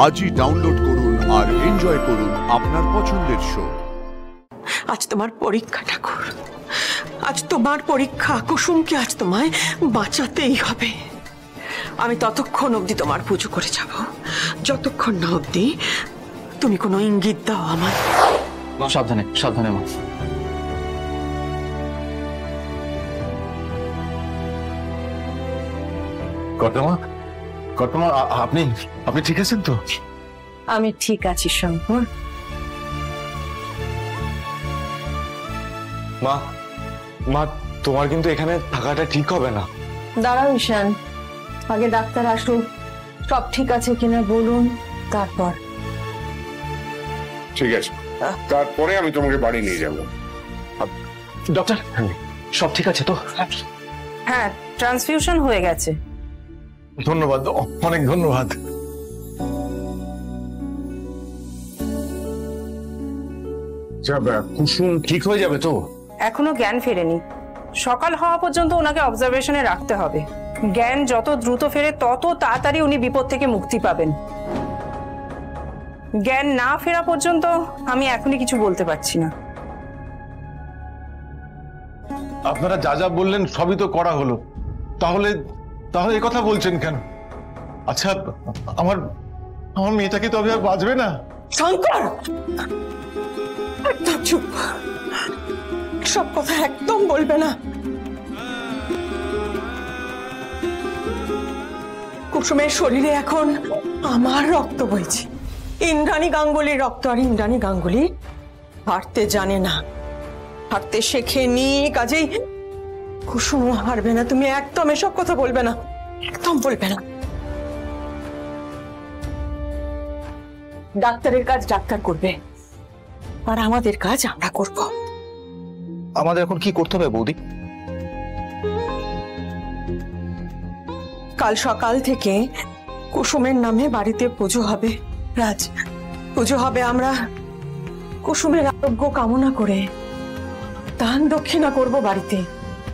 আজই ডাউনলোড করুন আর এনজয় করুন আপনার পছন্দের শো। আজ তোমার পরীক্ষা ঠাকুর, আজ তোমার পরীক্ষা। কুসুমকে আজ তোমায় বাঁচাতেই হবে। আমি ততক্ষণ অবধি তোমার পুজো করে যাব যতক্ষণ না অবধি তুমি কোনো ইঙ্গিত দাও আমার। সাবধানে সাবধানে মা। কর্তামা, কর্তামা, আপনি আপনি ঠিক আছেন তো? আমি ঠিক আছি শঙ্কর। মা, মা, তোমার কিন্তু এখানে থাকাটা ঠিক হবে না। দাঁড়াও ঈশান, আগে ডাক্তার আসুক, সব ঠিক আছে কিনা বলুন, তারপর। ঠিক আছে, তারপরে আমি তোমাকে বাড়ি নিয়ে যাব। ডক্টর, সব ঠিক আছে তো? হ্যাঁ, ট্রান্সফিউশন হয়ে গেছে। ধন্যবাদ, অনেক ধন্যবাদ। কুসুম ঠিক হয়ে যাবে তো? এখনো জ্ঞান ফেরেনি, সকাল হওয়া পর্যন্ত ওনাকে অবজারভেশনে রাখতে হবে। জ্ঞান যত দ্রুত ফেরে তত তাড়াতাড়ি উনি বিপদ থেকে মুক্তি পাবেন। জ্ঞান না ফেরা পর্যন্ত আমি এখনই কিছু বলতে পারছি না। আপনারা যা যা বললেন সবই তো করা হলো, তাহলে তাহলে এই কথা বলছেন কেন? আচ্ছা, আমার আমার মেয়েটাকে তবে আর বাঁচবে না? শঙ্কর, একদম চুপ, সব কথা একদম বলবে না। কুসুমের শরীরে এখন আমার রক্ত বইছে, ইন্দ্রাণী গাঙ্গুলির রক্ত। আর ইন্দ্রাণী গাঙ্গুলি হারতে জানে না, হারতে শেখেনি, কাজেই কুসুমও হারবে না। তুমি একদম এসব কথা বলবে না, একদম বলবে না। ডাক্তারের কাজ ডাক্তার করবে, আর আমাদের কাজ আমরা করব। আমাদের এখন কি করতে হবে বৌদি? কাল সকাল থেকে কুসুমের নামে বাড়িতে পুজো হবে। রাজ, পুজো হবে। আমরা কুসুমের আরোগ্য কামনা করে দান দক্ষিণা করব বাড়িতে।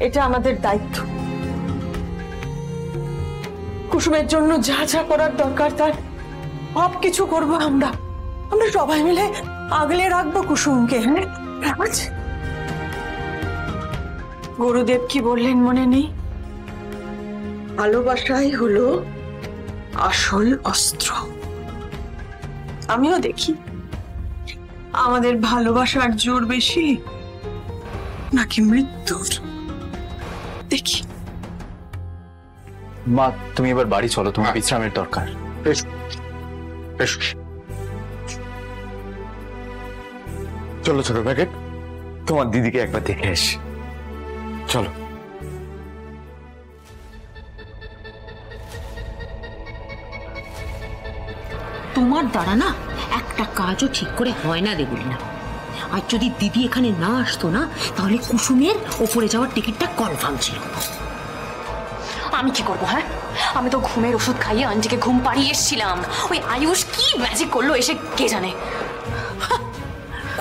এটা আমাদের দায়িত্ব। কুসুমের জন্য যা যা করার দরকার তার সব কিছু করবো আমরা। আমরা সবাই মিলে আগলে রাখবো কুসুমকে। হ্যাঁ রাজ, গুরুদেব কি বললেন মনে নেই? ভালোবাসাই হলো আসল অস্ত্র। আমিও দেখি আমাদের ভালোবাসার জোর বেশি নাকি মৃত্যুর, দেখি। মা, তুমি এবার বাড়ি চলো, তোমার বিশ্রামের দরকার। এসো, এসো। চলো ছোট প্যাকেট, তোমার দিদিকে একবার দেখে আসি। চলো। তোমার দ্বারা না একটা কাজও ঠিক করে হয় না দেবুলি না। আর যদি দিদি এখানে না আসতো না, তাহলে কুসুমের ওপরে যাওয়ার টিকিটটা কনফার্ম ছিল। আমি কি করবো? হ্যাঁ, আমি তো ঘুমের ওষুধ খাইয়ে আন্টিকে ঘুম পাড়িয়ে এসেছিলাম। ওই আয়ুষ কি ম্যাজিক করলো এসে কে জানে।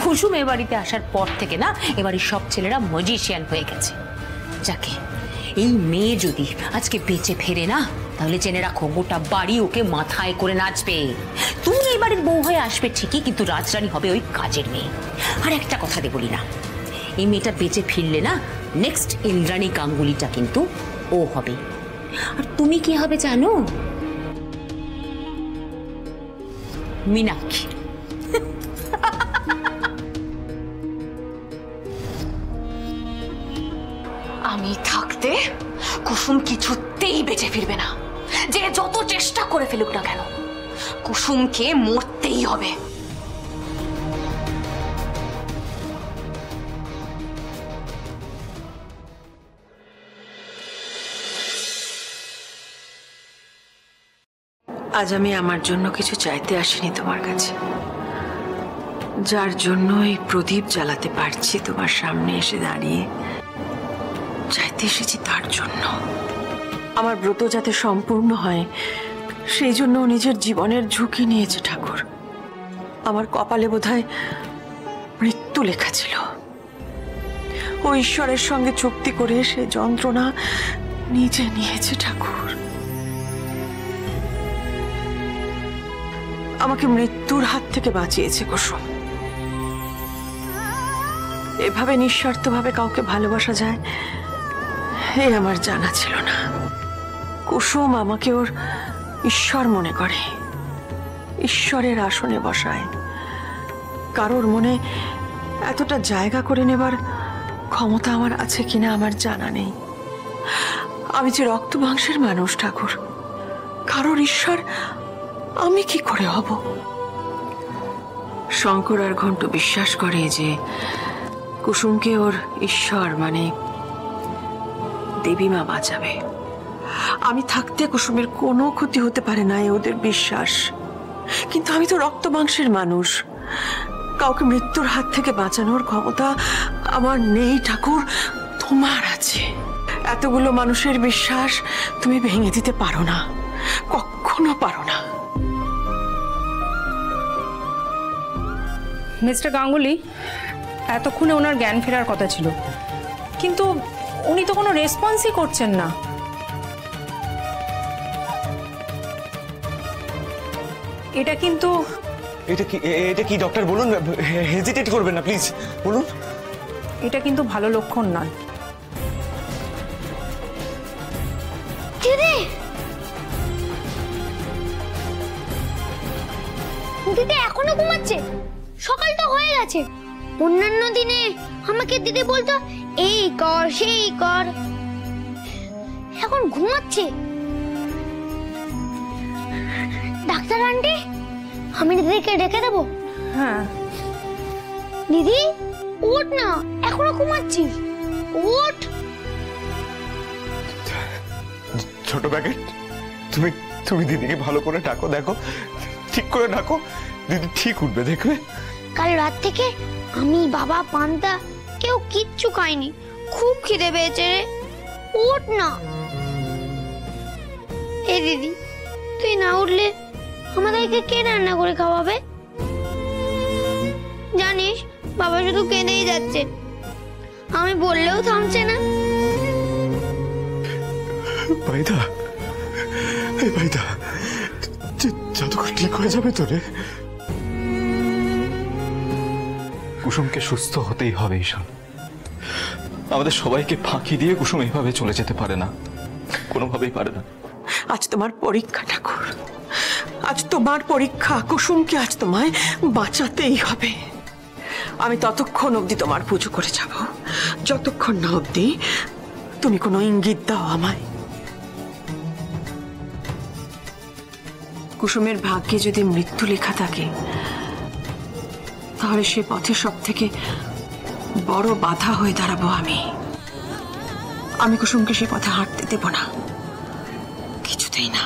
কুসুম এ বাড়িতে আসার পর থেকে না এবারে সব ছেলেরা ম্যাজিশিয়ান হয়ে গেছে। যাকে এই মেয়ে যদি আজকে বেঁচে ফেরে না, তাহলে জেনে রাখো গোটা বাড়ি ওকে মাথায় করে নাচবে। তুমি এই বাড়ির বউ হয়ে আসবে ঠিকই, কিন্তু রাজরানী হবে ওই কাজের মেয়ে। আর একটা কথা বলি না, এই মেয়েটা বেঁচে ফিরলে না নেক্সট ইন্দ্রাণী গাঙ্গুলিটা কিন্তু ও হবে। আর তুমি কি হবে জানো? মীনাক্ষী। আমি থাকতে কুসুম কিছুতেই বেঁচে ফিরবে না। যে যত চেষ্টা করে ফেলুক না কেন, কুসুমকে মরতেই হবে। আজ আমি আমার জন্য কিছু চাইতে আসিনি তোমার কাছে। যার জন্য এই প্রদীপ জ্বালাতে পারছি তোমার সামনে এসে দাঁড়িয়ে, চাইতে এসেছি তার জন্য। আমার ব্রত যাতে সম্পূর্ণ হয় সেই জন্য নিজের জীবনের ঝুঁকি নিয়েছে ঠাকুর। আমার কপালে বোধহয় মৃত্যু লেখা ছিল। ও ঈশ্বরের সঙ্গে চুক্তি করে সে যন্ত্রণা নিজে নিয়েছে ঠাকুর। আমাকে মৃত্যুর হাত থেকে বাঁচিয়েছে কুসুম। এভাবে নিঃস্বার্থভাবে কাউকে ভালোবাসা যায় এই আমার জানা ছিল না। কুসুম আমাকে ওর ঈশ্বর মনে করে, ঈশ্বরের আসনে বসায়। কারোর মনে এতটা জায়গা করে নেবার ক্ষমতা আমার আছে কিনা আমার জানা নেই। আমি যে রক্ত মাংসের মানুষ ঠাকুর, কারোর ঈশ্বর আমি কি করে হব? শঙ্কর আর ঘণ্ট বিশ্বাস করে যে কুসুমকে ওর ঈশ্বর মানে দেবী মা বাঁচাবে। আমি থাকতে কুসুমের কোনো ক্ষতি হতে পারে না ওদের বিশ্বাস। কিন্তু আমি তো রক্ত মাংসের মানুষ, কাউকে মৃত্যুর হাত থেকে বাঁচানোর ক্ষমতা আমার নেই ঠাকুর, তোমার আছে। এতগুলো মানুষের বিশ্বাস তুমি ভেঙে দিতে পারো না, কখনো পারো না। মিস্টার গাঙ্গুলি, এতক্ষণে ওনার জ্ঞান ফেরার কথা ছিল, কিন্তু উনি তো কোনো রেসপন্সই করছেন না। এটা কিন্তু এটা কি ডক্টর বলুন, হেজিটেট করবেন না প্লিজ, বলুন। এটা কিন্তু ভালো লক্ষণ নয়। দিদি, দিদি এখনো ঘুমাচ্ছে? সকাল তো হয়ে গেছে। অন্যান্য দিনে আমাকে দিদি বলতো এই কর সেই কর, এখন ঘুমাচ্ছে। ডাক্তার আন্টি, আমি দিদিকে ডেকে দেবো? হ্যাঁ। দিদি ওঠ না, এখনো ঘুমাচ্ছিস, ওঠ। ছোট প্যাকেট, তুমি দিদিকে ভালো করে ডাকো, দেখো ঠিক করে ডাকো, দিদি ঠিক উঠবে, দেখবে। কাল রাত থেকে আমি, বাবা, পান্তা কেউ কিচ্ছু খাইনি, খুব খিদে পেয়েছে রে, ওঠ না। এ দিদি, তুই না উঠলে আমাদেরকে কে রান্না করে খাওয়াবে? জানিস বাবা শুধু কেঁদেই যাচ্ছে, আমি বললেও থামছে না। ভাইদা, এই ভাইদা, যতক্ষণ ঠিক হয়ে যাবে তো রে। কুসুমকে সুস্থ হতেই হবে ঈশান। আমাদের সবাইকে ফাঁকি দিয়ে কুসুম এইভাবে চলে যেতে পারে না, কোনোভাবেই পারে না। আজ তোমার পরীক্ষা ঠাকুর, আজ তোমার পরীক্ষা। কুসুমকে আজ তোমায় বাঁচাতেই হবে। আমি ততক্ষণ অবধি তোমার পুজো করে যাব, যতক্ষণ না অবধি তুমি কোনো ইঙ্গিত দাও আমায়। কুসুমের ভাগ্যে যদি মৃত্যু লেখা থাকে, তাহলে সে পথে সব থেকে বড় বাধা হয়ে দাঁড়াবো আমি কুসুমকে সে পথে হাঁটতে দেব না, কিছুতেই না।